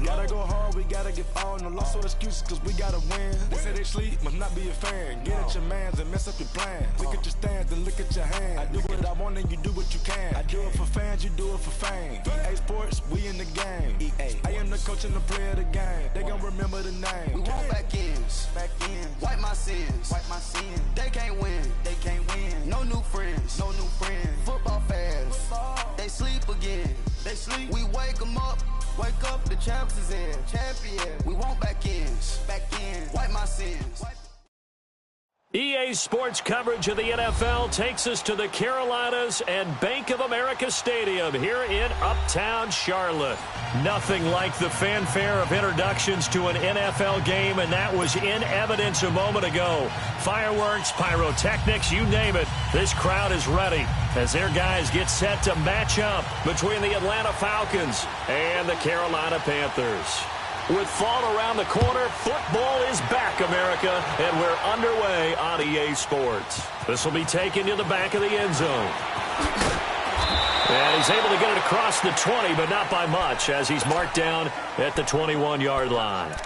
Gotta go hard, we gotta give all. No loss or excuses, cause we gotta win. They say they sleep, must not be a fan. Get at your mans and mess up your plans. Look at your stands and look at your hands. I do what I want and you do what you can. I do it for fans, you do it for fame. EA Sports, we in the game. I am the coach and the player of the game. They gon' remember the name. We want back ends. Wipe my sins. They can't win. No new friends. Football fans. They sleep again. We wake them up. Wake up, the champs is in. Champion. We want back ends. Wipe my sins. EA Sports coverage of the NFL takes us to the Carolinas and Bank of America Stadium here in Uptown Charlotte. Nothing like the fanfare of introductions to an NFL game, and that was in evidence a moment ago. Fireworks, pyrotechnics, you name it. This crowd is ready as their guys get set to match up between the Atlanta Falcons and the Carolina Panthers. With fall around the corner, football is back, America, and we're underway on EA Sports. This will be taken to the back of the end zone. And he's able to get it across the 20, but not by much, as he's marked down at the 21-yard line.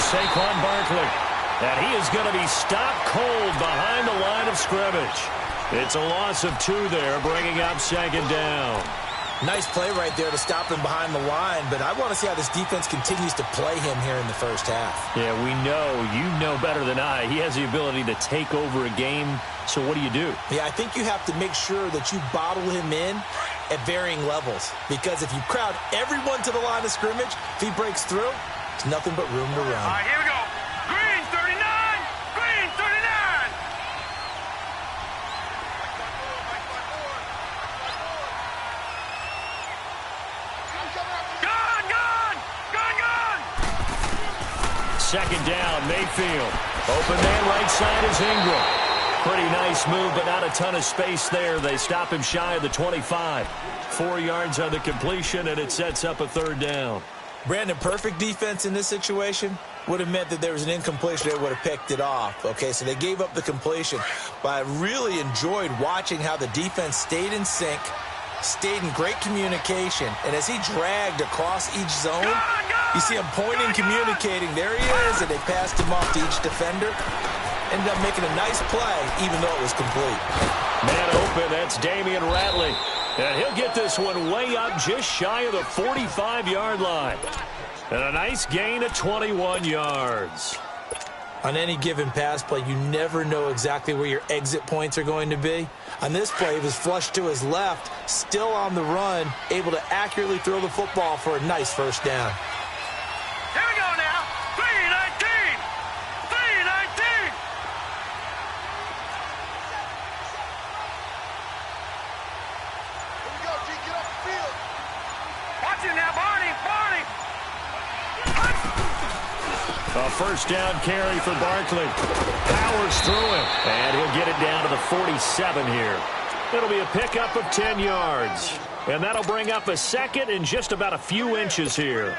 Saquon Barkley, and he is going to be stopped cold behind the line of scrimmage. It's a loss of 2 there, bringing up second down. Nice play right there to stop him behind the line, but I want to see how this defense continues to play him here in the first half. Yeah, we know. You know better than I. He has the ability to take over a game, so what do you do? Yeah, I think you have to make sure that you bottle him in at varying levels, because if you crowd everyone to the line of scrimmage, if he breaks through, there's nothing but room to run. All right, here we go. Green 39! Green 39! Gone! Second down, Mayfield. Open man right side is Ingram. Pretty nice move, but not a ton of space there. They stop him shy of the 25. 4 yards on the completion, and it sets up a third down. Brandon, perfect defense in this situation would have meant that there was an incompletion. They would have picked it off. Okay, so they gave up the completion. But I really enjoyed watching how the defense stayed in sync, stayed in great communication. And as he dragged across each zone, you see him pointing, communicating. There he is, and they passed him off to each defender. Ended up making a nice play, even though it was complete. Man open, that's Damian Ratley. And he'll get this one way up just shy of the 45-yard line. And a nice gain of 21 yards. On any given pass play, you never know exactly where your exit points are going to be. On this play, he was flushed to his left, still on the run, able to accurately throw the football for a nice first down. Here we go now. 3-19! 3-19! Watch it now, Barney! A first down carry for Barkley. Powers through him, and he'll get it down to the 47 here. It'll be a pickup of 10 yards, and that'll bring up a second in just about a few inches here.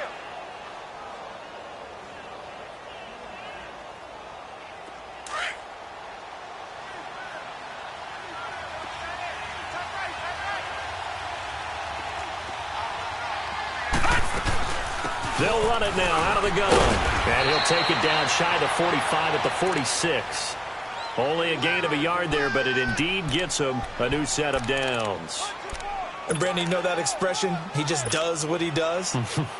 They'll run it now out of the gun. And he'll take it down shy of the 45 at the 46. Only a gain of a yard there, but it indeed gets him a new set of downs. And Brandon, you know that expression? He just does what he does?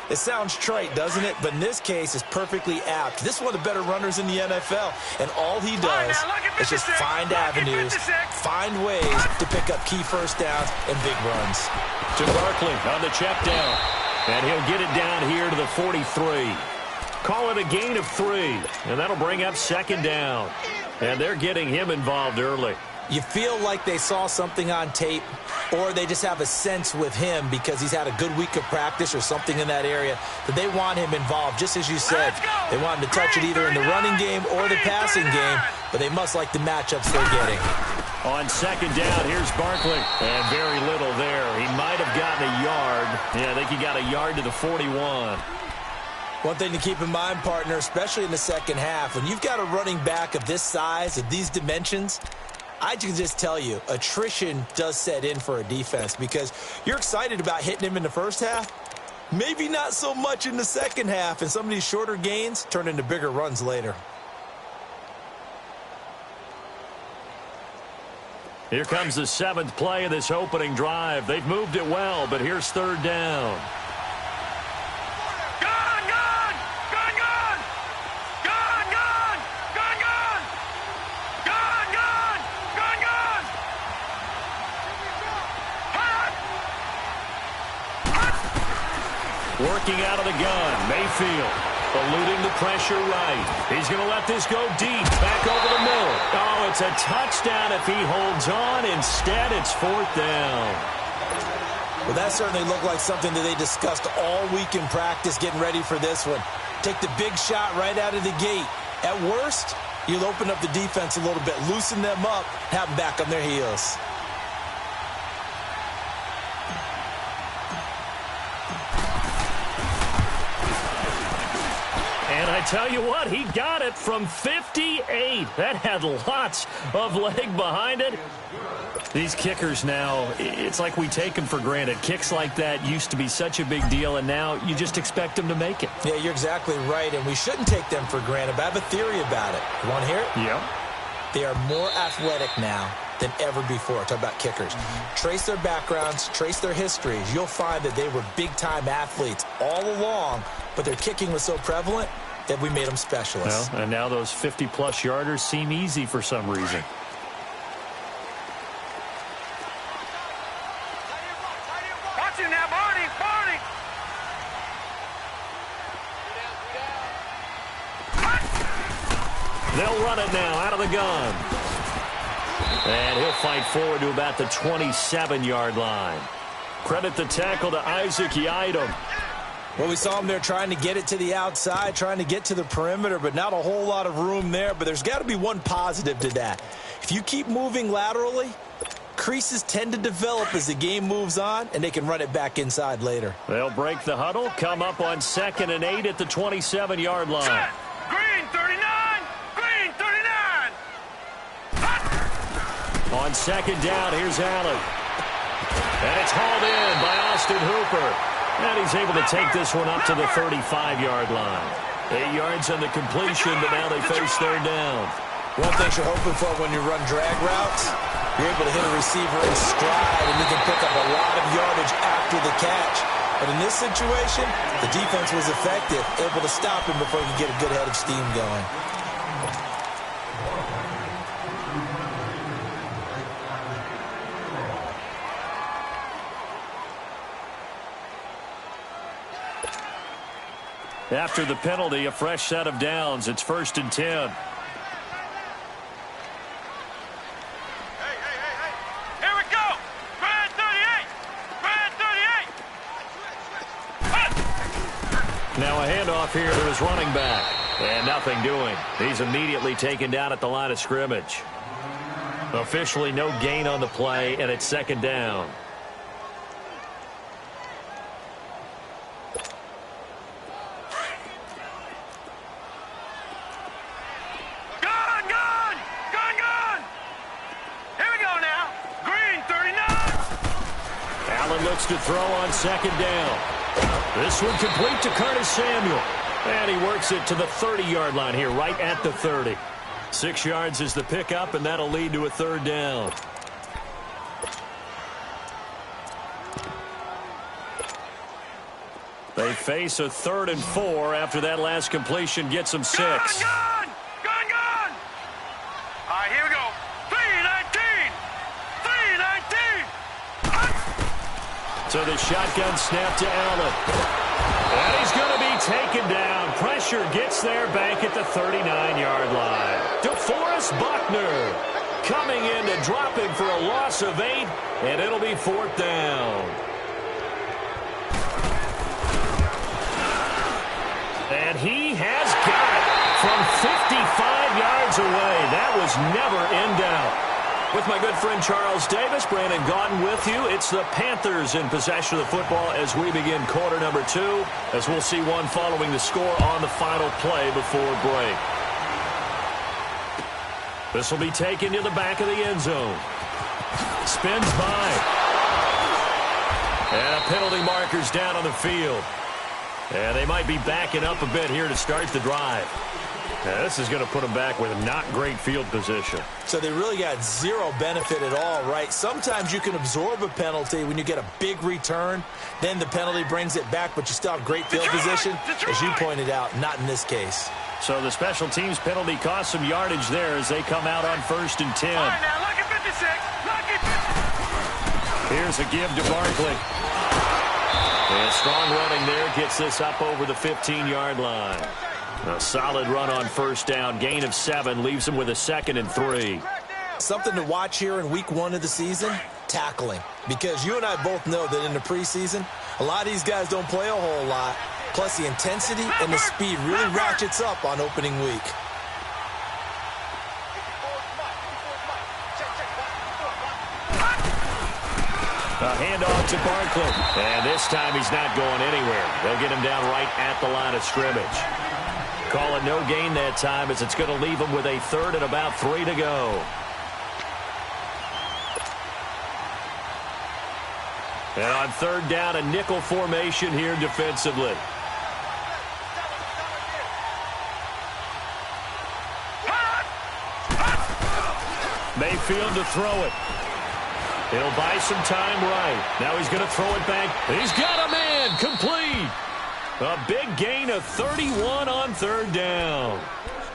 It sounds trite, doesn't it? But in this case, it's perfectly apt. This is one of the better runners in the NFL. And all he does is just find avenues, find ways to pick up key first downs and big runs. To Barkley on the check down. And he'll get it down here to the 43. Call it a gain of 3. And that'll bring up second down. And they're getting him involved early. You feel like they saw something on tape, or they just have a sense with him because he's had a good week of practice or something in that area that they want him involved. Just as you said, they want him to touch it either in the running game or the passing game, but they must like the matchups they're getting. On second down, here's Barkley. And very little there. He might have gotten a yard. Yeah, I think he got a yard to the 41. One thing to keep in mind, partner, especially in the second half, when you've got a running back of this size, of these dimensions, I can just tell you, attrition does set in for a defense because you're excited about hitting him in the first half. Maybe not so much in the second half, and some of these shorter gains turn into bigger runs later. Here comes the 7th play of this opening drive. They've moved it well, but here's third down. Working out of the gun, Mayfield, eluding the pressure right. He's going to let this go deep, back over the middle. Oh, it's a touchdown if he holds on. Instead, it's fourth down. Well, that certainly looked like something that they discussed all week in practice getting ready for this one. Take the big shot right out of the gate. At worst, you'll open up the defense a little bit, loosen them up, have them back on their heels. And I tell you what, he got it from 58. That had lots of leg behind it. These kickers now, it's like we take them for granted. Kicks like that used to be such a big deal, and now you just expect them to make it. Yeah, you're exactly right, and we shouldn't take them for granted. But I have a theory about it. You want to hear it? Yeah. They are more athletic now than ever before. Talk about kickers. Trace their backgrounds, trace their histories. You'll find that they were big-time athletes all along, but their kicking was so prevalent that we made them specialists. Well, and now those 50-plus yarders seem easy for some reason. Watch it now, Barney, Barney. They'll run it now out of the gun. And he'll fight forward to about the 27-yard line. Credit the tackle to Isaac Yiadom. Well, we saw him there trying to get it to the outside, trying to get to the perimeter, but not a whole lot of room there. But there's got to be one positive to that. If you keep moving laterally, creases tend to develop as the game moves on, and they can run it back inside later. They'll break the huddle, come up on 2nd and 8 at the 27-yard line. Set. Green 39. Green 39. On 2nd down, here's Allen. And it's hauled in by Austin Hooper. And he's able to take this one up to the 35-yard line. 8 yards on the completion, but now they face third down. One thing you're hoping for when you run drag routes, you're able to hit a receiver in stride, and you can pick up a lot of yardage after the catch. But in this situation, the defense was effective, able to stop him before he could get a good head of steam going. After the penalty, a fresh set of downs. It's 1st and 10. Hey. Here we go. Brad 38. Brad 38. Now a handoff here to his running back. And nothing doing. He's immediately taken down at the line of scrimmage. Officially no gain on the play, and it's 2nd down. Looks to throw on 2nd down. This one complete to Curtis Samuel. And he works it to the 30-yard line here, right at the 30. 6 yards is the pickup, and that'll lead to a 3rd down. They face a 3rd and 4 after that last completion gets them 6. Gun! All right, here we go. 3-19. 3-19. So the shotgun snap to Allen. And he's going to be taken down. Pressure gets there back at the 39-yard line. DeForest Buckner coming in to drop him for a loss of 8, and it'll be 4th down. And he has got it from 55 yards away. That was never in doubt. With my good friend Charles Davis, Brandon Gaudin with you. It's the Panthers in possession of the football as we begin quarter number 2, as we'll see one following the score on the final play before break. This will be taken to the back of the end zone. Spins by. And a penalty marker's down on the field. And they might be backing up a bit here to start the drive. Now, this is going to put them back with not great field position. So they really got zero benefit at all, right? Sometimes you can absorb a penalty when you get a big return. Then the penalty brings it back, but you still have great field position. As you pointed out, not in this case. So the special teams penalty cost some yardage there as they come out on 1st and 10. All right, now look at 56. Look at... Here's a give to Barkley. And strong running there gets this up over the 15-yard line. A solid run on 1st down. Gain of 7 leaves him with a 2nd and 3. Something to watch here in week 1 of the season, tackling. Because you and I both know that in the preseason, a lot of these guys don't play a whole lot. Plus the intensity and the speed really ratchets up on opening week. A handoff to Barkley. And this time he's not going anywhere. They'll get him down right at the line of scrimmage. Call it no gain that time as it's going to leave him with a 3rd and about 3 to go. And on 3rd down, a nickel formation here defensively. Mayfield to throw it. He'll buy some time right. Now he's going to throw it back. He's got a man. Complete. A big gain of 31 on 3rd down.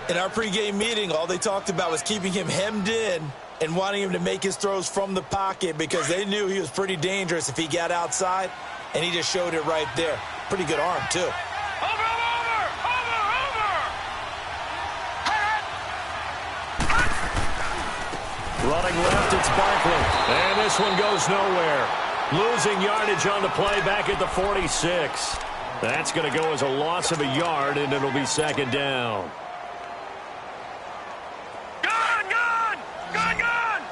In our pregame meeting, all they talked about was keeping him hemmed in and wanting him to make his throws from the pocket because they knew he was pretty dangerous if he got outside, and he just showed it right there. Pretty good arm, too. Over! Running left, it's Barkley. And this one goes nowhere. Losing yardage on the play back at the 46. That's going to go as a loss of a yard, and it'll be 2nd down. Gone! Leopard! Gone!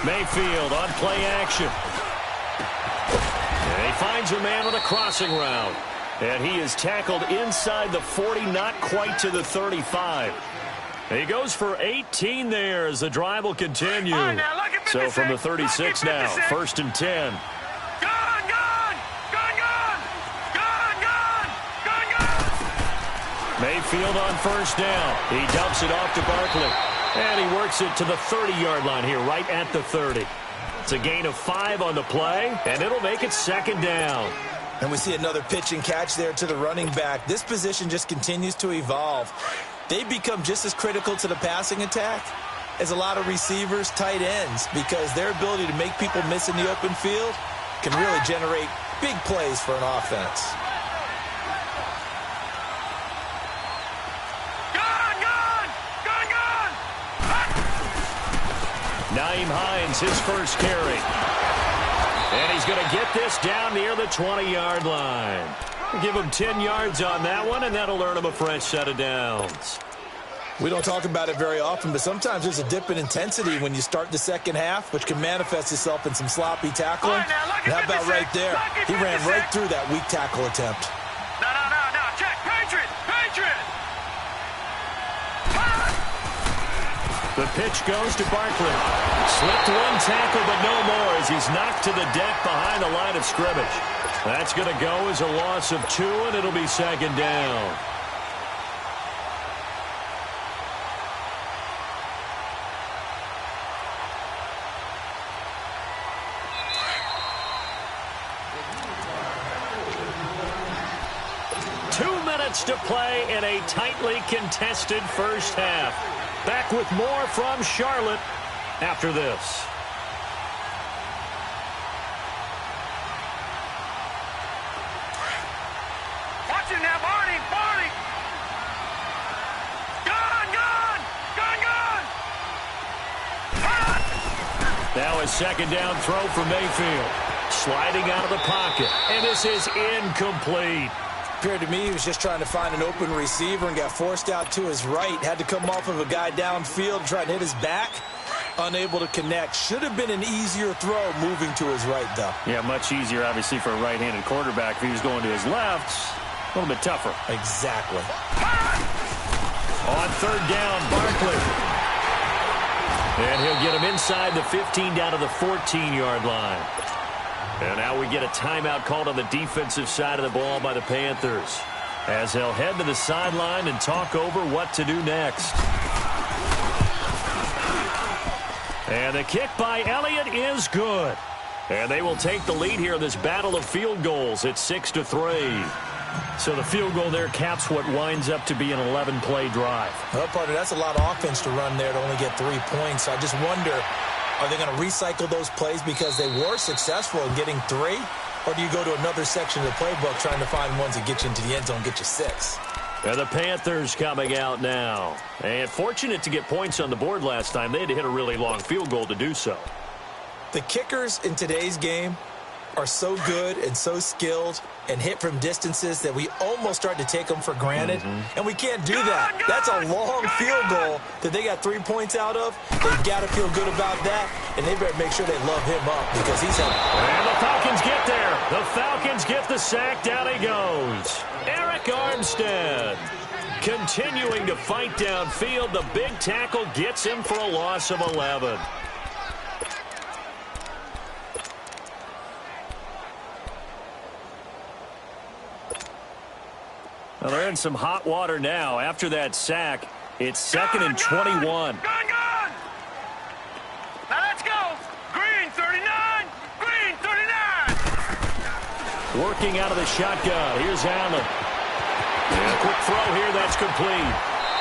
Mayfield on play action. And he finds a man on a crossing route. And he is tackled inside the 40, not quite to the 35. He goes for 18 there as the drive will continue. Right, now, so from the 36 now, 1st and 10. Mayfield on 1st down. He dumps it off to Barkley. And he works it to the 30-yard line here, right at the 30. It's a gain of 5 on the play, and it'll make it 2nd down. And we see another pitch and catch there to the running back. This position just continues to evolve. They become just as critical to the passing attack as a lot of receivers, tight ends, because their ability to make people miss in the open field can really generate big plays for an offense. Nyheim Hines, his first carry. And he's going to get this down near the 20-yard line. Give him 10 yards on that one, and that'll earn him a fresh set of downs. We don't talk about it very often, but sometimes there's a dip in intensity when you start the second half, which can manifest itself in some sloppy tackling. Right, and how about right there? He ran right through that weak tackle attempt. No. Check. Patriot. The pitch goes to Barkley. Slipped one tackle, but no more as he's knocked to the deck behind the line of scrimmage. That's going to go as a loss of 2, and it'll be 2nd down. To play in a tightly contested first half. Back with more from Charlotte after this. Watch it now, Barney. Barney. Gone. Now a second down throw for Mayfield. Sliding out of the pocket. And this is incomplete. Appeared to me he was just trying to find an open receiver and got forced out to his right. Had to come off of a guy downfield, try to hit his back. Unable to connect. Should have been an easier throw moving to his right, though. Yeah, much easier, obviously, for a right-handed quarterback. If he was going to his left, a little bit tougher. Exactly. On third down, Barkley. And he'll get him inside the 15 down to the 14-yard line. And now we get a timeout called on the defensive side of the ball by the Panthers, as they'll head to the sideline and talk over what to do next. And the kick by Elliott is good. And they will take the lead here in this battle of field goals at 6-3. So the field goal there caps what winds up to be an 11-play drive. Well, partner, that's a lot of offense to run there to only get 3 points. I just wonder, are they going to recycle those plays because they were successful in getting 3? Or do you go to another section of the playbook trying to find ones that get you into the end zone, get you 6? And the Panthers coming out now. And fortunate to get points on the board last time. They had to hit a really long field goal to do so. The kickers in today's game are so good and so skilled and hit from distances that we almost start to take them for granted. And we can't do that. That's a long field goal that they got 3 points out of. They've got to feel good about that, and they better make sure they love him up because he's had... And the Falcons get there. The Falcons get the sack. Down he goes. Eric Armstead continuing to fight downfield. The big tackle gets him for a loss of 11. Well, they're in some hot water now. After that sack, it's second and 21. Gone. Now let's go. Green 39. Green 39. Working out of the shotgun. Here's Allen. And a quick throw here. That's complete.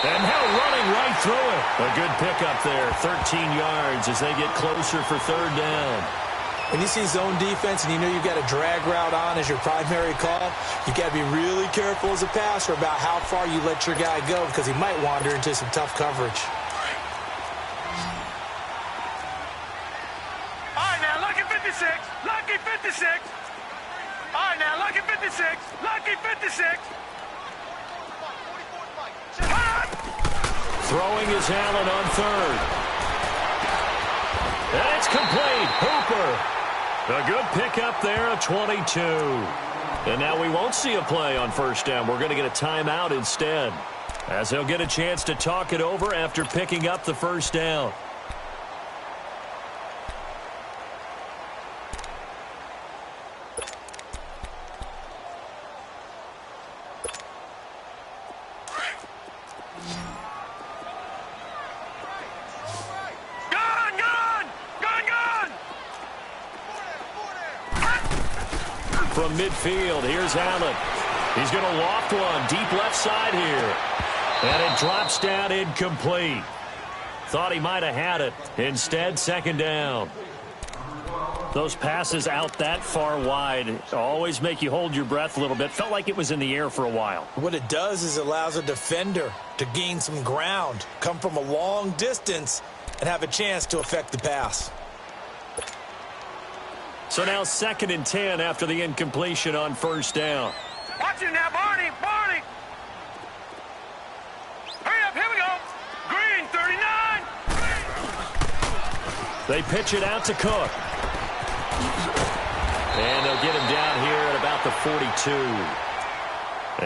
And now running right through it. A good pickup there. 13 yards as they get closer for third down. When you see zone defense and you know you've got a drag route on as your primary call, you got to be really careful as a passer about how far you let your guy go because he might wander into some tough coverage. All right, now, lucky 56. Lucky 56. All right, now, lucky 56. Lucky 56. Throwing is Allen on third. And it's complete. Hooper. A good pickup there of 22. And now we won't see a play on first down. We're going to get a timeout instead, as they'll get a chance to talk it over after picking up the first down. From midfield, here's Allen. He's going to loft one deep left side here. And it drops down incomplete. Thought he might have had it. Instead, second down. Those passes out that far wide always make you hold your breath a little bit. Felt like it was in the air for a while. What it does is it allows a defender to gain some ground, come from a long distance, and have a chance to affect the pass. So now second and 10 after the incompletion on first down. Watch it now, Barney. Barney. Hurry up, here we go. Green 39. They pitch it out to Cook. And they'll get him down here at about the 42.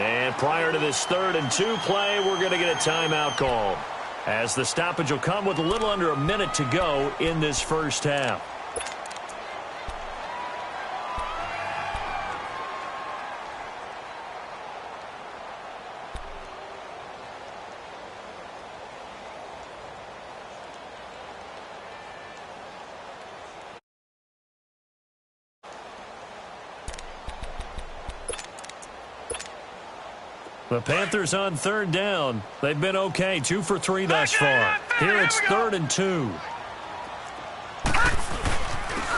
And prior to this 3rd and 2 play, we're going to get a timeout call, as the stoppage will come with a little under a minute to go in this first half. The Panthers on third down. They've been okay, 2 for 3 thus far. Here it's 3rd and 2.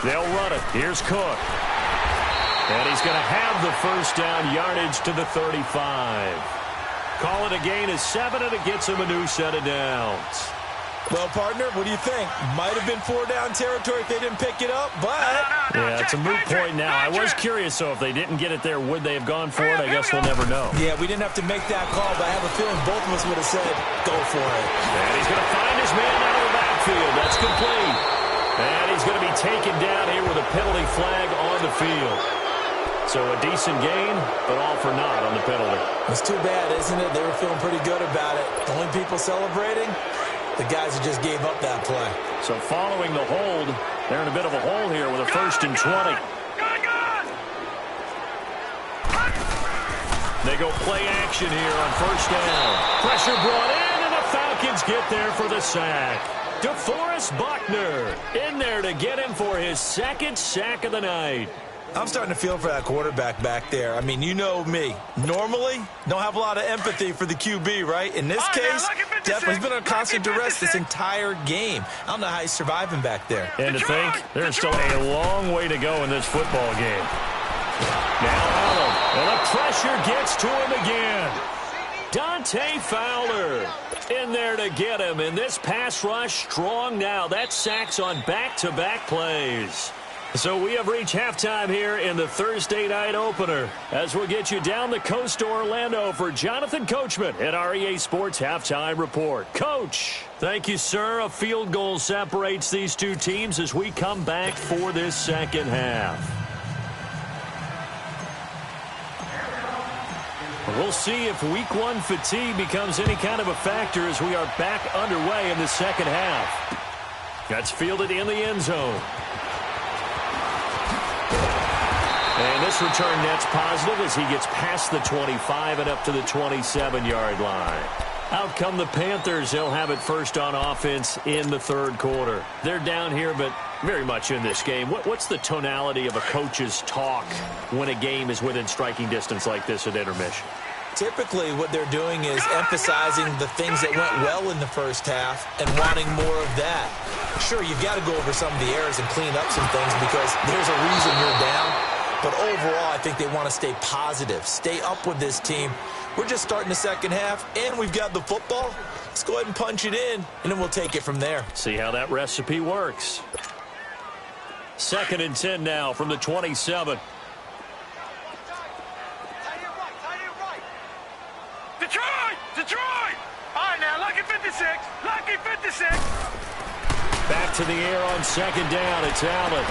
They'll run it. Here's Cook. And he's going to have the first down, yardage to the 35. Call it a gain of 7, and it gets him a new set of downs. Well, partner, what do you think? Might have been 4-down territory if they didn't pick it up, but... Yeah, it's a moot point now. I was curious, so if they didn't get it there, would they have gone for it? I guess we'll never know. Yeah, we didn't have to make that call, but I have a feeling both of us would have said, go for it. And he's going to find his man out of the backfield. That's complete. And he's going to be taken down here with a penalty flag on the field. So a decent gain, but all for naught on the penalty. It's too bad, isn't it? They were feeling pretty good about it. The only people celebrating, the guys who just gave up that play. So following the hold, they're in a bit of a hole here with a 1st and 20. They go play action here on 1st down. Pressure brought in, and the Falcons get there for the sack. DeForest Buckner in there to get him for his 2nd sack of the night. I'm starting to feel for that quarterback back there. I mean, you know me. Normally, don't have a lot of empathy for the QB, right? In this case, definitely he's been on constant duress this entire game. I don't know how he's surviving back there. And to think, there's still a long way to go in this football game. Now Allen, and the pressure gets to him again. Dante Fowler in there to get him, and this pass rush strong now. That sacks on back-to-back plays. So we have reached halftime here in the Thursday night opener as we'll get you down the coast to Orlando for Jonathan Coachman at our EA Sports Halftime Report. Coach, thank you, sir. A field goal separates these two teams as we come back for this second half. We'll see if week 1 fatigue becomes any kind of a factor as we are back underway in the second half. That's fielded in the end zone. And this return net's positive as he gets past the 25 and up to the 27-yard line. Out come the Panthers. They'll have it first on offense in the 3rd quarter. They're down here, but very much in this game. What's the tonality of a coach's talk when a game is within striking distance like this at intermission? Typically, what they're doing is emphasizing the things that went well in the first half and wanting more of that. Sure, you've got to go over some of the errors and clean up some things because there's a reason you're down. But overall, I think they want to stay positive, stay up with this team. We're just starting the second half, and we've got the football. Let's go ahead and punch it in, and then we'll take it from there. See how that recipe works. 2nd and 10 now from the 27. Detroit! All right, now, lucky 56. Lucky 56. Back to the air on 2nd down. It's Allen.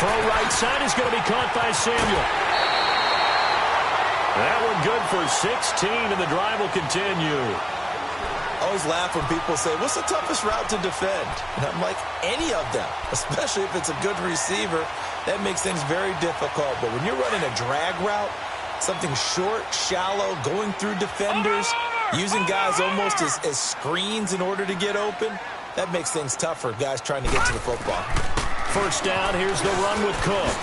Throw right side is going to be caught by Samuel. That one good for 16, and the drive will continue. I always laugh when people say, what's the toughest route to defend? And I'm like, any of them, especially if it's a good receiver. That makes things very difficult. But when you're running a drag route, something short, shallow, going through defenders, using guys almost as screens in order to get open, that makes things tough for guys trying to get to the football. First down, here's the run with Cook.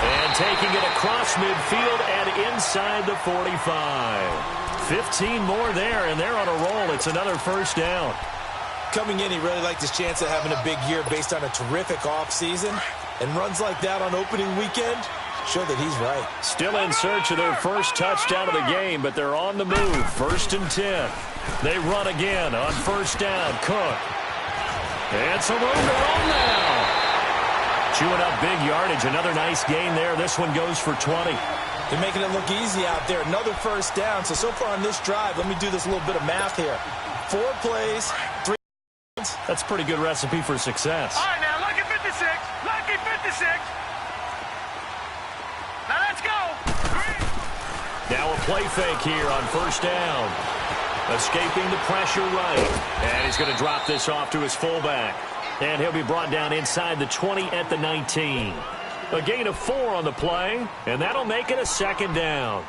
And taking it across midfield and inside the 45. 15 more there, and they're on a roll. It's another first down. Coming in, he really liked his chance of having a big year based on a terrific offseason. And runs like that on opening weekend show that he's right. Still in search of their first touchdown of the game, but they're on the move. 1st and 10. They run again on 1st down. Cook. And some room to roll now. Chewing up big yardage. Another nice gain there. This one goes for 20. They're making it look easy out there. Another 1st down. So far on this drive, let me do this little bit of math here. 4 plays, 3. That's a pretty good recipe for success. All right, now, lucky 56. Lucky 56. Now let's go. Now a play fake here on 1st down. Escaping the pressure right. And he's going to drop this off to his fullback. And he'll be brought down inside the 20 at the 19. A gain of 4 on the play, and that'll make it a 2nd down.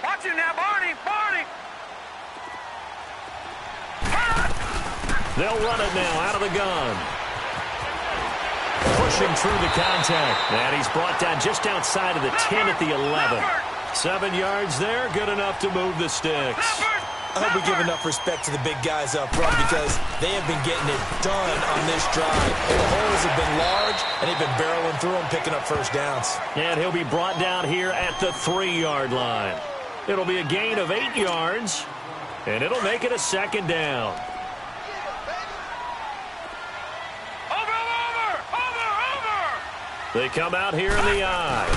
Watch it now, Barney. They'll run it now out of the gun. pushing through the contact. And he's brought down just outside of the 10 at the 11. 7 yards there, good enough to move the sticks. I hope we give enough respect to the big guys up front because they have been getting it done on this drive. The holes have been large, and they've been barreling through them, picking up first downs. And he'll be brought down here at the 3-yard line. It'll be a gain of 8 yards, and it'll make it a second down. They come out here in the eye.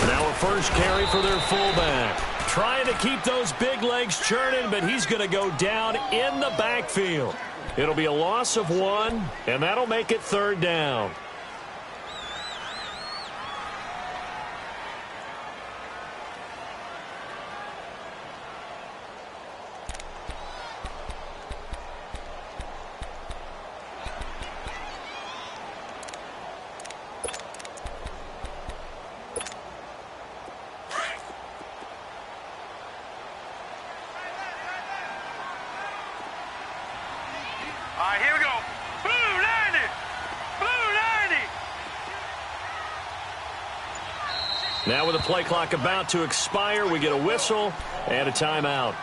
Now a first carry for their fullback. Trying to keep those big legs churning, but he's going to go down in the backfield. It'll be a loss of 1, and that'll make it 3rd down. All right, here we go. Blue 90. Blue 90. Now with the play clock about to expire, we get a whistle and a timeout.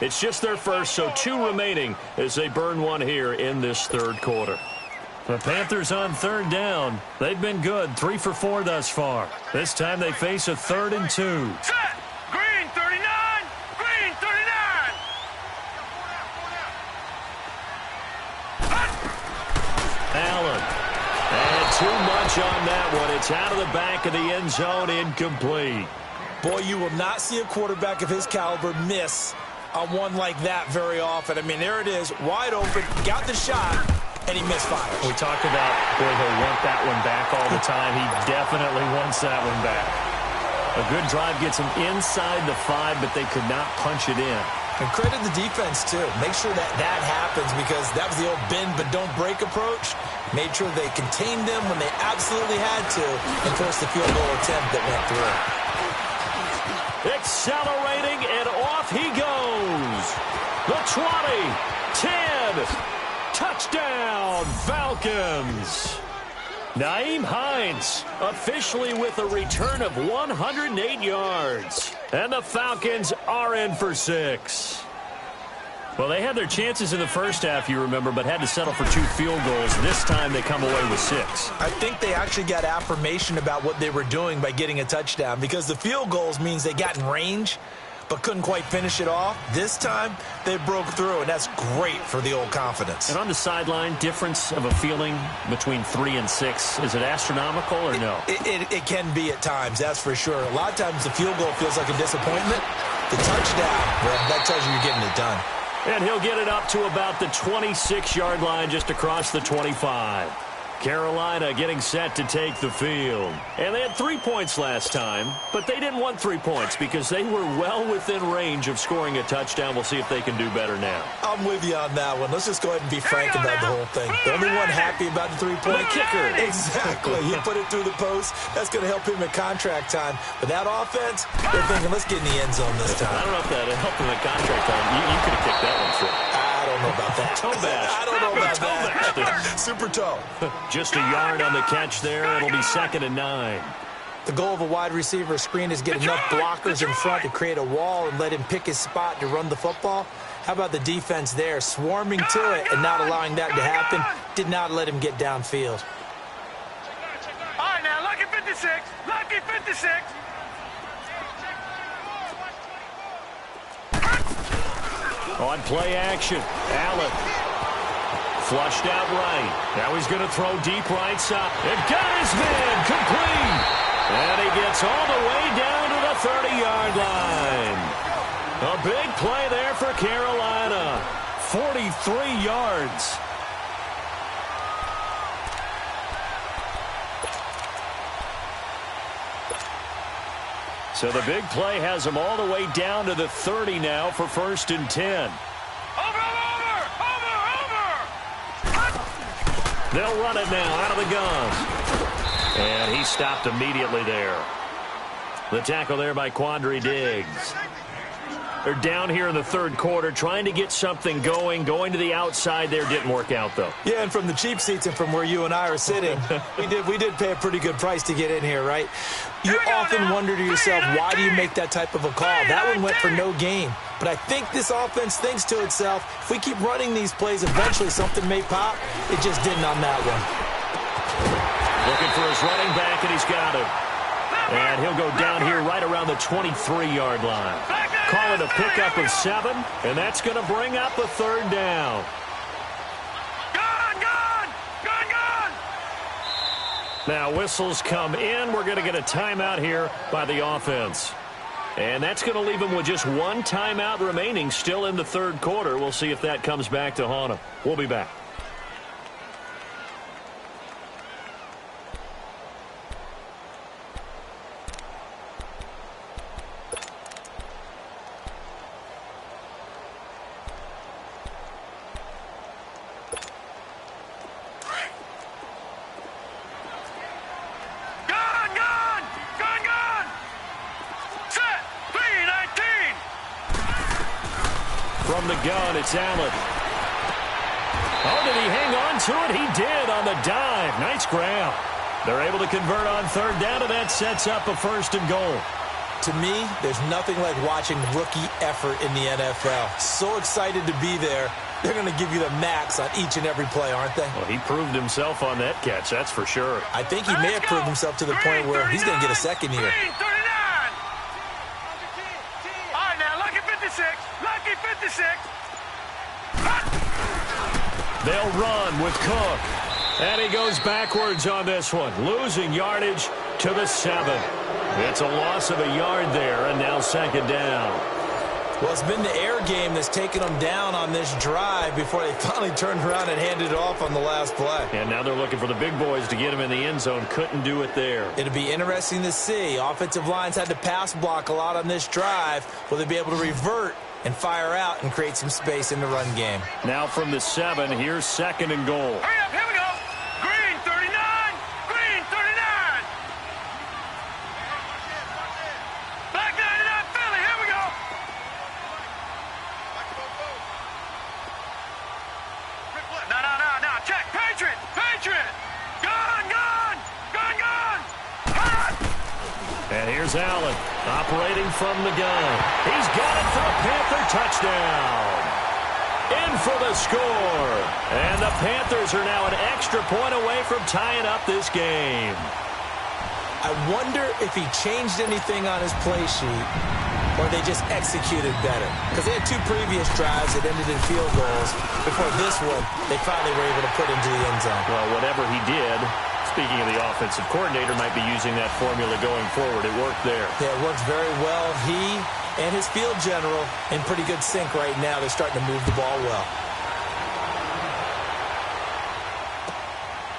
It's just their first, so 2 remaining as they burn 1 here in this 3rd quarter. The Panthers on 3rd down. They've been good, 3 for 4 thus far. This time they face a 3rd and 2. Set. Green 39. Green 39. Allen. And too much on that one. It's out of the back of the end zone, incomplete. Boy, you will not see a quarterback of his caliber miss on one like that very often. I mean, there it is, wide open, got the shot, and he misfires. We talked about, boy, he'll want that one back all the time. He definitely wants that one back. A good drive gets him inside the 5, but they could not punch it in. And credit the defense, too. Make sure that that happens because that was the old bend but don't break approach. Made sure they contained them when they absolutely had to and forced the field goal attempt that went through. Accelerating, and off he goes. The 20, 10, touchdown, Falcons. Nyheim Hines officially with a return of 108 yards. And the Falcons are in for 6. Well, they had their chances in the first half, you remember, but had to settle for 2 field goals. This time they come away with 6. I think they actually got affirmation about what they were doing by getting a touchdown because the field goals means they got in range but couldn't quite finish it off. This time, they broke through, and that's great for the old confidence. And on the sideline, difference of a feeling between 3 and 6, is it astronomical or no? It can be at times, that's for sure. A lot of times the field goal feels like a disappointment. The touchdown, well, that tells you you're getting it done. And he'll get it up to about the 26-yard line just across the 25. Carolina getting set to take the field. And they had 3 points last time, but they didn't want 3 points because they were well within range of scoring a touchdown. We'll see if they can do better now. I'm with you on that one. Let's just go ahead and be frank about the whole thing. The only one happy about the 3-point kicker. Exactly. He put it through the post. That's going to help him at contract time. But that offense, they're thinking, let's get in the end zone this time. I don't know if that helped him at contract time. You could have kicked that one through. I don't know about that. Toe bash. I don't know about that. Super toe. Just a yard on the catch there. It'll be 2nd and 9. The goal of a wide receiver screen is get enough blockers in front to create a wall and let him pick his spot to run the football. How about the defense there, swarming to it and not allowing that to happen? Did not let him get downfield. All right, now, lucky 56. Lucky 56. On play action, Allen. Flushed out right. Now he's going to throw deep right side. And got his man complete. And he gets all the way down to the 30-yard line. A big play there for Carolina. 43 yards. So the big play has him all the way down to the 30 now for 1st and 10. They'll run it now out of the gun. And he stopped immediately there. The tackle there by Quandre Diggs. They're down here in the third quarter, trying to get something going. Going to the outside there didn't work out, though. Yeah, and from the cheap seats and from where you and I are sitting, we did pay a pretty good price to get in here, right? You often wonder to yourself, why do you make that type of a call? That one went for no gain. But I think this offense thinks to itself, if we keep running these plays, eventually something may pop. It just didn't on that one. Looking for his running back, and he's got him. And he'll go down here right around the 23-yard line. Call it a pickup of 7, and that's going to bring up a third down. Now whistles come in. We're going to get a timeout here by the offense. And that's going to leave them with just one timeout remaining still in the third quarter. We'll see if that comes back to haunt them. We'll be back. From the gun, it's Allen. Oh, did he hang on to it? He did on the dive. Nice grab. They're able to convert on third down, and that sets up a 1st and goal. To me, there's nothing like watching rookie effort in the NFL. So excited to be there. They're going to give you the max on each and every play, aren't they? Well, he proved himself on that catch, that's for sure. I think he may have proved himself to the point where he's going to get a second here. All right, now, lucky 56. Lucky 56. They'll run with Cook. And he goes backwards on this one, losing yardage to the 7. It's a loss of a yard there, and now 2nd down. Well, it's been the air game that's taken them down on this drive before they finally turned around and handed it off on the last play. And now they're looking for the big boys to get him in the end zone. Couldn't do it there. It'll be interesting to see. Offensive lines had to pass block a lot on this drive. Will they be able to revert and fire out and create some space in the run game? Now from the 7, here's 2nd and goal. Hurry up, here we go. Green 39. Green 39. Black 99 Philly, here we go. No. Check. Patriot. Gun. Hot. And here's Allen operating from the gun. He's got it for a Panther touchdown. In for the score. And the Panthers are now an extra point away from tying up this game. I wonder if he changed anything on his play sheet or they just executed better. Because they had 2 previous drives that ended in field goals. Before this one, they finally were able to put into the end zone. Well, whatever he did, speaking of the offensive coordinator, might be using that formula going forward. It worked there. Yeah, it works very well. He and his field general in pretty good sync right now. They're starting to move the ball well.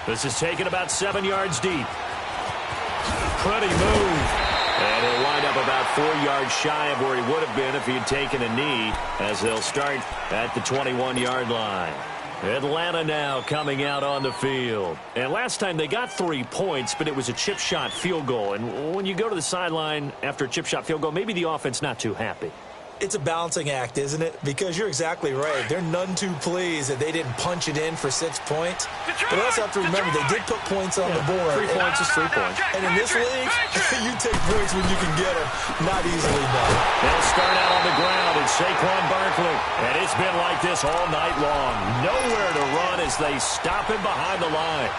This is taken about 7 yards deep. Pretty move. And he'll wind up about 4 yards shy of where he would have been if he had taken a knee, as they'll start at the 21-yard line. Atlanta now coming out on the field. And last time they got 3 points, but it was a chip shot field goal. And when you go to the sideline after a chip shot field goal, maybe the offense not too happy. It's a balancing act, isn't it? Because you're exactly right. They're none too pleased that they didn't punch it in for 6 points. But also have to remember, they did put points on the board. 3 points is 3 points. And in this league, you take points when you can get them. Not easily done. They'll start out on the ground. It's Saquon Barkley. And it's been like this all night long. Nowhere to run as they stop him behind the line.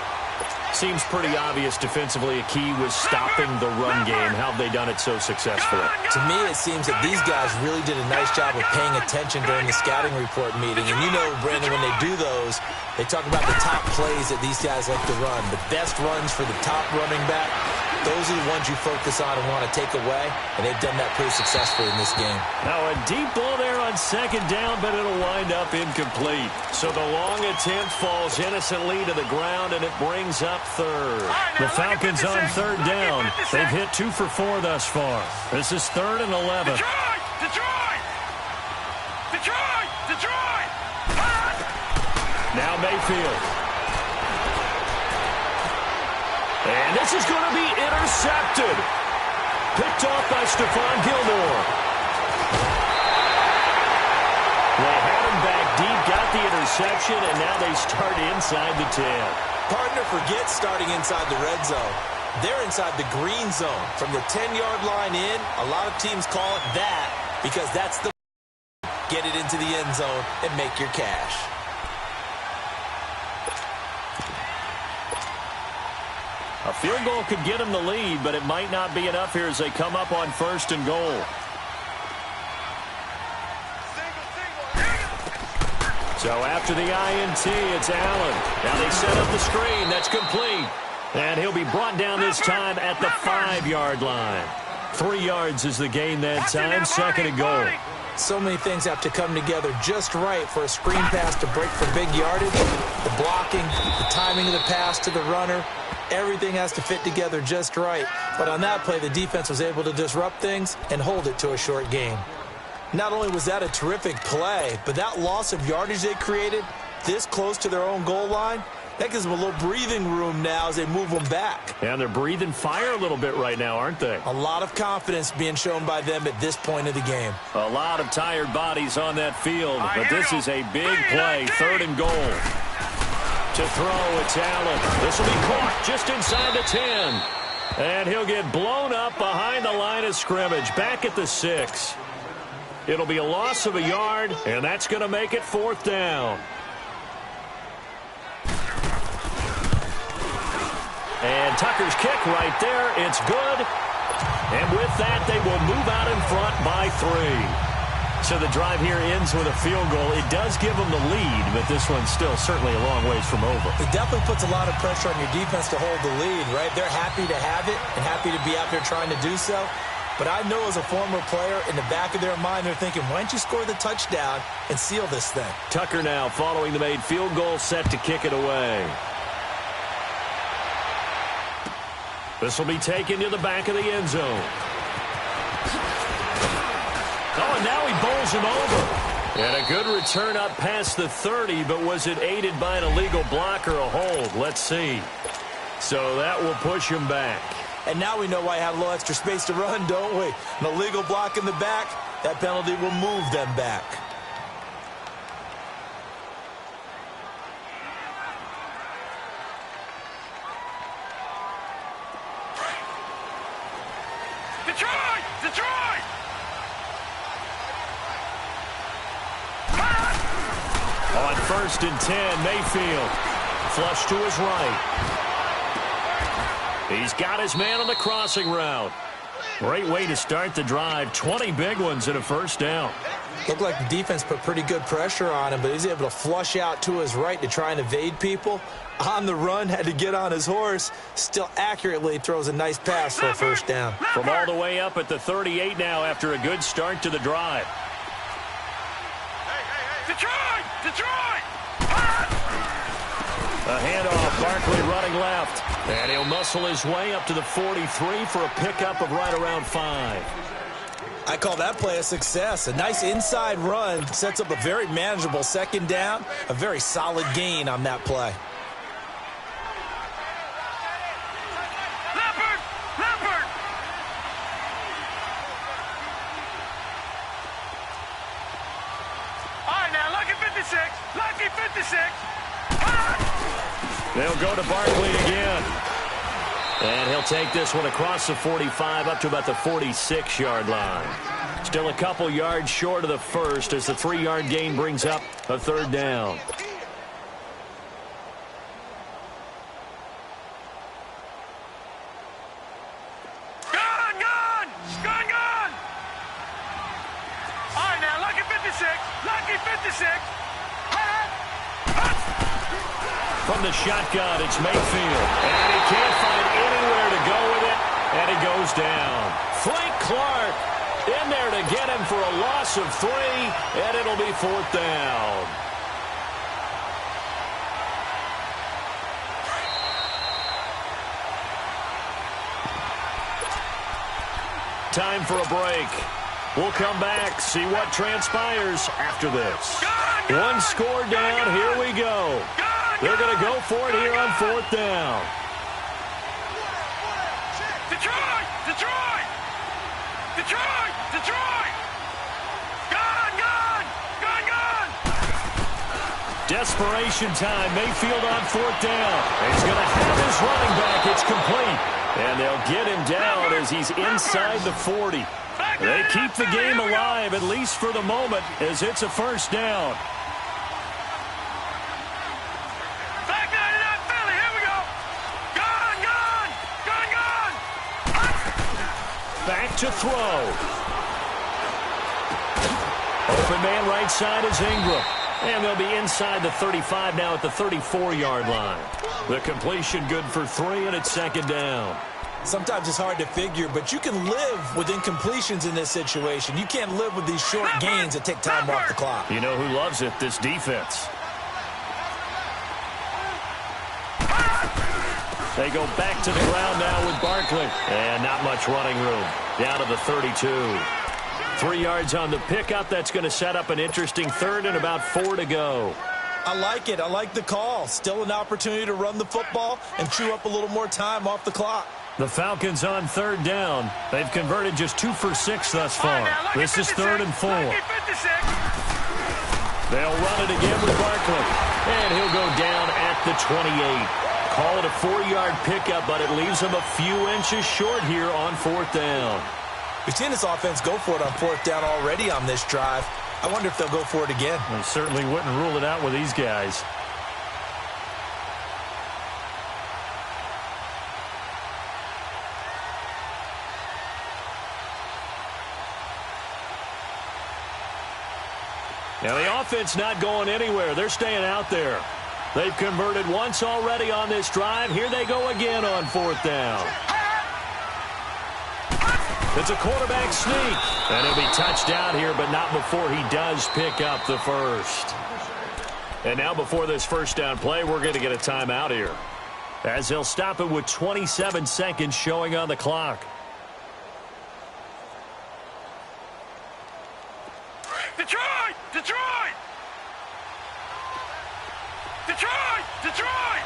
Seems pretty obvious defensively a key was stopping the run game. How have they done it so successfully? To me, it seems that these guys really did a nice job of paying attention during the scouting report meeting. And you know, Brandon, when they do those, they talk about the top plays that these guys like to run. The best runs for the top running back, those are the ones you focus on and want to take away. And they've done that pretty successfully in this game. Now a deep ball there on 2nd down, but it'll wind up incomplete. So the long attempt falls innocently to the ground, and it brings up 3rd. The Falcons on 3rd down. They've hit 2 for 4 thus far. This is 3rd and 11. Detroit! Now Mayfield. And this is going to be intercepted. Picked off by Stephon Gilmore. They had him back deep, got the interception, and now they start inside the 10. Partner, forget starting inside the red zone. They're inside the green zone. From the 10-yard line in, a lot of teams call it that because that's the get it into the end zone and make your cash. A field goal could get them the lead, but it might not be enough here as they come up on 1st and goal. So after the INT, it's Allen. Now they set up the screen. That's complete. And he'll be brought down this time at the 5-yard line. 3 yards is the gain that time. 2nd and goal. So many things have to come together just right for a screen pass to break for big yardage. The blocking, the timing of the pass to the runner, everything has to fit together just right. But on that play, the defense was able to disrupt things and hold it to a short gain. Not only was that a terrific play, but that loss of yardage they created this close to their own goal line, that gives them a little breathing room now as they move them back. And they're breathing fire a little bit right now, aren't they? A lot of confidence being shown by them at this point of the game. A lot of tired bodies on that field, but this is a big play. 3rd and goal. To throw, it's Allen. This will be caught just inside the 10. And he'll get blown up behind the line of scrimmage, back at the 6. It'll be a loss of a yard, and that's going to make it 4th down. And Tucker's kick right there. It's good. And with that, they will move out in front by 3. So the drive here ends with a field goal. It does give them the lead, but this one's still certainly a long ways from over. It definitely puts a lot of pressure on your defense to hold the lead, right? They're happy to have it and happy to be out there trying to do so. But I know as a former player, in the back of their mind, they're thinking, why don't you score the touchdown and seal this thing? Tucker now following the made field goal, set to kick it away. This will be taken to the back of the end zone. Oh, and now he bowls him over. And a good return up past the 30, but was it aided by an illegal block or a hold? Let's see. So that will push him back. And now we know why I have a little extra space to run, don't we? An illegal block in the back, that penalty will move them back. Detroit! Detroit! On 1st and 10, Mayfield. Flush to his right. He's got his man on the crossing route. Great way to start the drive. 20 big ones and a 1st down. Looked like the defense put pretty good pressure on him, but he's able to flush out to his right to try and evade people. On the run, had to get on his horse. Still accurately throws a nice pass for a 1st down. From all the way up at the 38 now after a good start to the drive. Detroit! Detroit! A handoff, Barkley running left. And he'll muscle his way up to the 43 for a pickup of right around 5. I call that play a success. A nice inside run sets up a very manageable 2nd down. A very solid gain on that play. Leopard! Leopard! All right, now, lucky 56. Lucky 56. They'll go to Barkley again. And he'll take this one across the 45 up to about the 46-yard line. Still a couple yards short of the 1st as the 3-yard gain brings up a 3rd down. Gone! Gone! Gone! Gone! All right, now, lucky 56. Lucky 56. From the shotgun, it's Mayfield. And he can't find anywhere to go with it, and he goes down. Frank Clark in there to get him for a loss of 3, and it'll be 4th down. Time for a break. We'll come back, see what transpires after this. One score down, here we go. They're going to go for it here on 4th down. Detroit! Detroit! Detroit! Detroit! Gone! Gone! Gone! Gone! Desperation time. Mayfield on fourth down. He's going to have his running back. It's complete. And they'll get him down as he's inside the 40. They keep the game alive, at least for the moment, as it's a first down. Back 99 Philly, here we go. Gone. Back to throw. Open man right side is Ingram. And they'll be inside the 35 now at the 34-yard line. The completion good for 3, and it's second down. Sometimes it's hard to figure, but you can live with incompletions in this situation. You can't live with these short gains that take time off the clock. You know who loves it? This defense. They go back to the ground now with Barkley. And not much running room. Down to the 32. 3 yards on the pickup. That's going to set up an interesting third and about 4 to go. I like it. I like the call. Still an opportunity to run the football and chew up a little more time off the clock. The Falcons on third down. They've converted just 2 for 6 thus far. This is 3rd and 4. They'll run it again with Barkley. And he'll go down at the 28. Call it a 4-yard pickup, but it leaves him a few inches short here on fourth down. We've seen this offense go for it on fourth down already on this drive. I wonder if they'll go for it again. They certainly wouldn't rule it out with these guys. Now the offense not going anywhere. They're staying out there. They've converted once already on this drive. Here they go again on fourth down. It's a quarterback sneak. And he'll be touched down here, but not before he does pick up the first. And now before this first down play, we're going to get a timeout here, as they'll stop it with 27 seconds showing on the clock. Detroit! Detroit! Detroit! Detroit!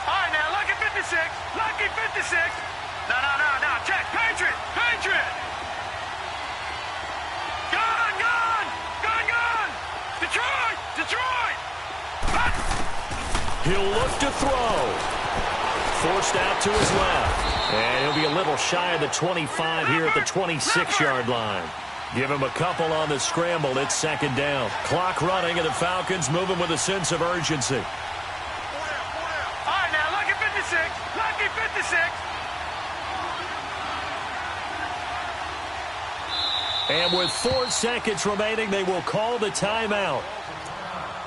All right, now, lucky 56. Lucky 56. No. Check. Patriot! Patriot! Gun! Detroit! Detroit! He'll look to throw. Forced out to his left. And he'll be a little shy of the 25 here at the 26-yard line. Give him a couple on the scramble. It's second down. Clock running, and the Falcons moving with a sense of urgency. All right, now, lucky 56. Lucky 56. And with 4 seconds remaining, they will call the timeout.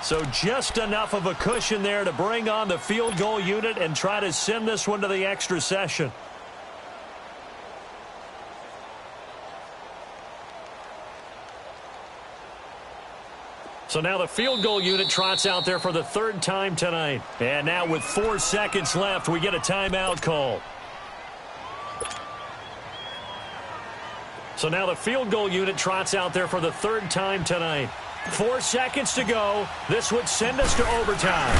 So just enough of a cushion there to bring on the field goal unit and try to send this one to the extra session. So now the field goal unit trots out there for the 3rd time tonight. And now with 4 seconds left, we get a timeout call. So now the field goal unit trots out there for the 3rd time tonight. 4 seconds to go. This would send us to overtime.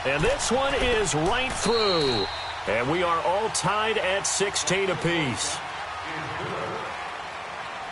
And this one is right through. And we are all tied at 16 apiece.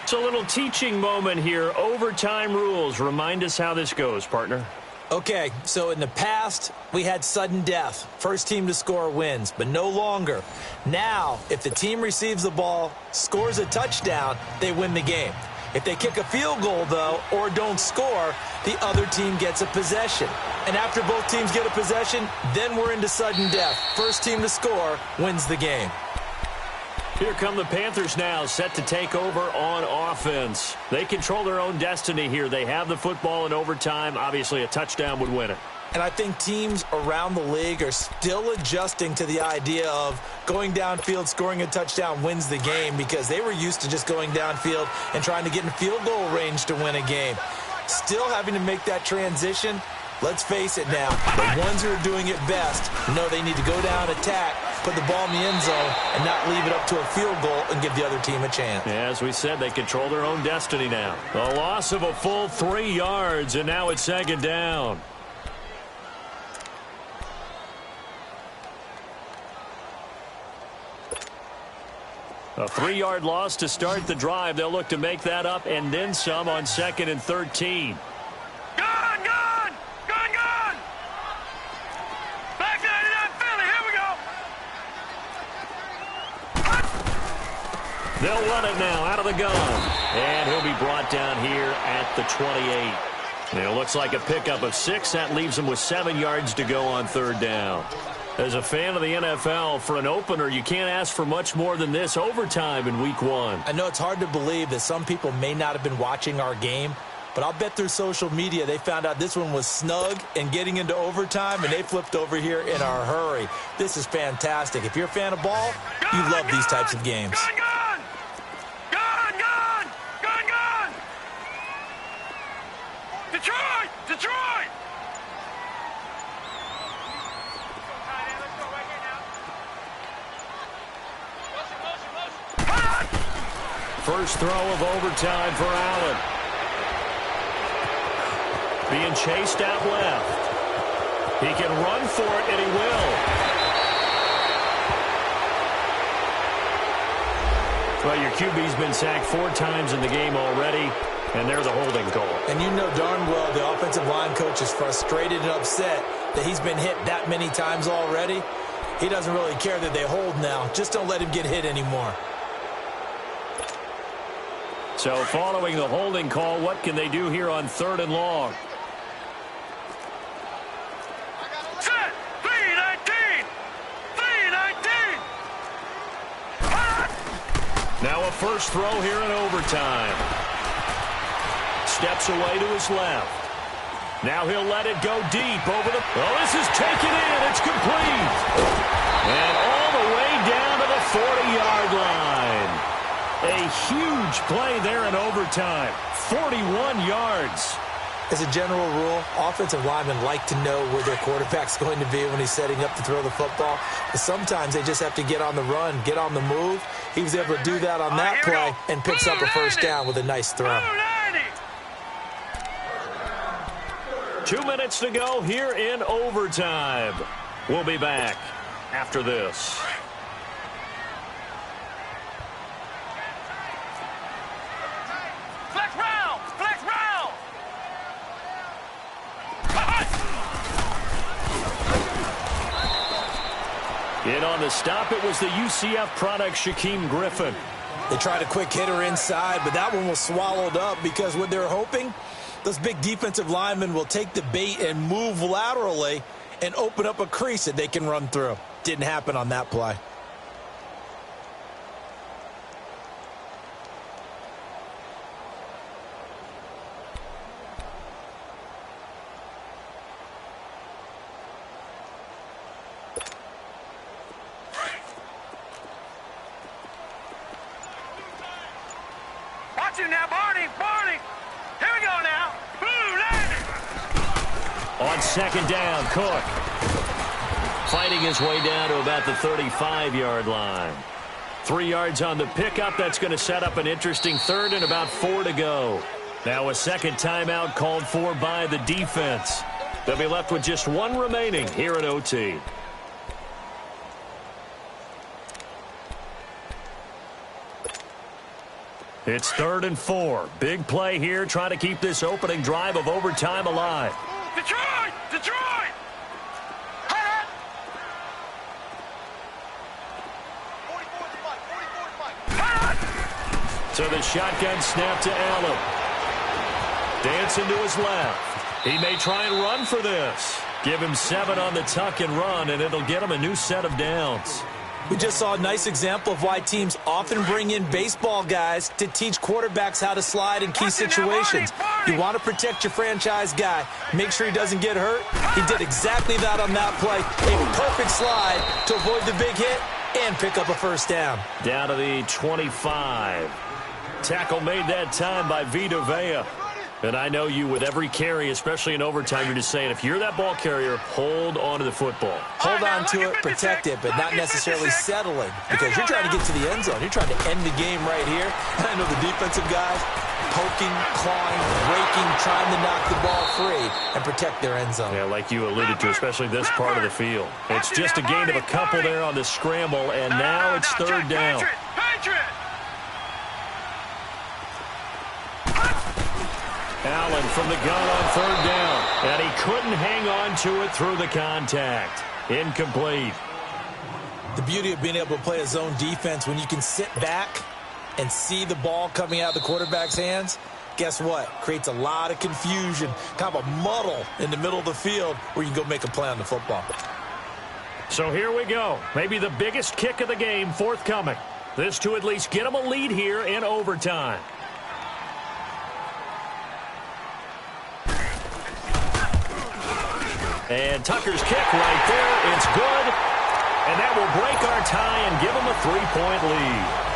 So a little teaching moment here. Overtime rules. Remind us how this goes, partner. Okay, so in the past, we had sudden death. First team to score wins, but no longer. Now, if the team receives the ball, scores a touchdown, they win the game. If they kick a field goal, though, or don't score, the other team gets a possession. And after both teams get a possession, then we're into sudden death. First team to score wins the game. Here come the Panthers now, set to take over on offense. They control their own destiny here. They have the football in overtime. Obviously, a touchdown would win it. And I think teams around the league are still adjusting to the idea of going downfield, scoring a touchdown wins the game, because they were used to just going downfield and trying to get in field goal range to win a game. Still having to make that transition. Let's face it now, the ones who are doing it best know they need to go down, attack, put the ball in the end zone, and not leave it up to a field goal and give the other team a chance. Yeah, as we said, they control their own destiny now. A loss of a full 3 yards, and now it's second down. A 3-yard loss to start the drive. They'll look to make that up and then some on 2nd and 13. Gun! They'll run it now out of the gun. And he'll be brought down here at the 28. And it looks like a pickup of 6. That leaves him with 7 yards to go on third down. As a fan of the NFL, for an opener, you can't ask for much more than this. Overtime in week 1. I know it's hard to believe that some people may not have been watching our game, but I'll bet through social media they found out this one was snug and getting into overtime, and they flipped over here in a hurry. This is fantastic. If you're a fan of ball, you love these types of games. Gun! Gun! Gun! Gun! Gun! Detroit! Detroit! First throw of overtime for Allen. Being chased out left. He can run for it, and he will. Well, your QB's been sacked 4 times in the game already, and there's a holding call. And you know darn well the offensive line coach is frustrated and upset that he's been hit that many times already. He doesn't really care that they hold now. Just don't let him get hit anymore. So following the holding call, what can they do here on 3rd and long? Set! 3-19! 3-19! Now a first throw here in overtime. Steps away to his left. Now he'll let it go deep over the... Oh, this is taken in. It's complete. And all the way down to the 40-yard line. A huge play there in overtime. 41 yards. As a general rule, offensive linemen like to know where their quarterback's going to be when he's setting up to throw the football. But sometimes they just have to get on the run, get on the move. He was able to do that on that play and picks up a first down with a nice throw. 2 minutes to go here in overtime. We'll be back after this. Flex round! Flex round! In on the stop, it was the UCF product, Shaquem Griffin. They tried a quick hitter inside, but that one was swallowed up because what they're hoping, those big defensive linemen will take the bait and move laterally and open up a crease that they can run through. Didn't happen on that play. Watch him now, Barney! Barney! Here we go now! Boom! Landed! On second down, Cook. Fighting his way down to about the 35-yard line. 3 yards on the pickup. That's going to set up an interesting 3rd and about 4 to go. Now a second timeout called for by the defense. They'll be left with just 1 remaining here at OT. It's 3rd and 4. Big play here, trying to keep this opening drive of overtime alive. Detroit! Detroit! So the shotgun snap to Allen. Dancing to his left. He may try and run for this. Give him 7 on the tuck and run, and it'll get him a new set of downs. We just saw a nice example of why teams often bring in baseball guys to teach quarterbacks how to slide in key situations. You want to protect your franchise guy. Make sure he doesn't get hurt. He did exactly that on that play. A perfect slide to avoid the big hit and pick up a first down. Down to the 25. Tackle made that time by Vita Vea. And I know you, with every carry, especially in overtime, you're just saying, if you're that ball carrier, hold on to the football. Hold on to it, protect it, but not necessarily settling, because you're trying to get to the end zone. You're trying to end the game right here. And I know the defensive guys poking, clawing, breaking, trying to knock the ball free and protect their end zone. Yeah, like you alluded to, especially this part of the field. It's just a gain of a couple there on the scramble, and now it's 3rd down. Allen from the gun on 3rd down. And he couldn't hang on to it through the contact. Incomplete. The beauty of being able to play a zone defense when you can sit back and see the ball coming out of the quarterback's hands, guess what? Creates a lot of confusion, kind of a muddle in the middle of the field where you can go make a play on the football. So here we go. Maybe the biggest kick of the game forthcoming. This to at least get them a lead here in overtime. And Tucker's kick right there. It's good. And that will break our tie and give them a 3-point lead.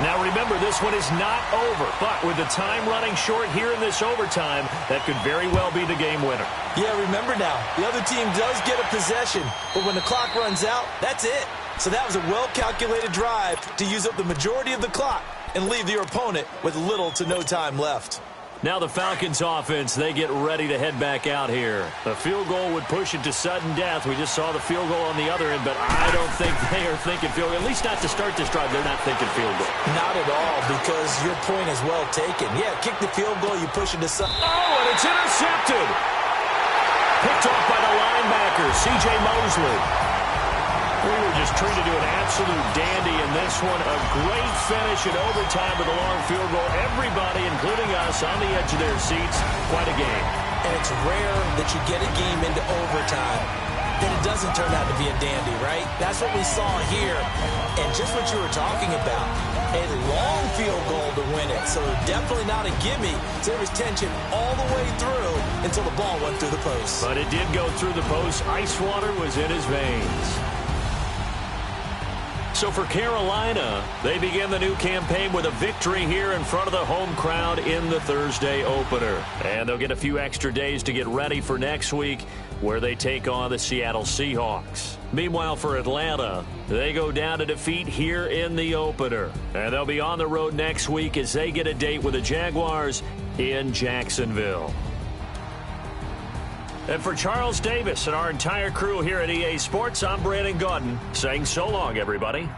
Now remember, this one is not over, but with the time running short here in this overtime, that could very well be the game winner. Yeah, remember now, the other team does get a possession, but when the clock runs out, that's it. So that was a well-calculated drive to use up the majority of the clock and leave your opponent with little to no time left. Now the Falcons offense, they get ready to head back out here. The field goal would push it to sudden death. We just saw the field goal on the other end, but I don't think they are thinking field goal. At least not to start this drive. They're not thinking field goal. Not at all, because your point is well taken. Yeah, kick the field goal, you push it to sudden. Oh, and it's intercepted. Picked off by the linebacker, C.J. Mosley. We were just treated to an absolute dandy in this one. A great finish in overtime with a long field goal. Everybody, including us, on the edge of their seats. Quite a game. And it's rare that you get a game into overtime that it doesn't turn out to be a dandy, right? That's what we saw here. And just what you were talking about, a long field goal to win it. So definitely not a gimme. So there was tension all the way through until the ball went through the post. But it did go through the post. Ice water was in his veins. So for Carolina, they begin the new campaign with a victory here in front of the home crowd in the Thursday opener. And they'll get a few extra days to get ready for next week, where they take on the Seattle Seahawks. Meanwhile, for Atlanta, they go down to defeat here in the opener. And they'll be on the road next week as they get a date with the Jaguars in Jacksonville. And for Charles Davis and our entire crew here at EA Sports, I'm Brandon Gaudin saying so long, everybody.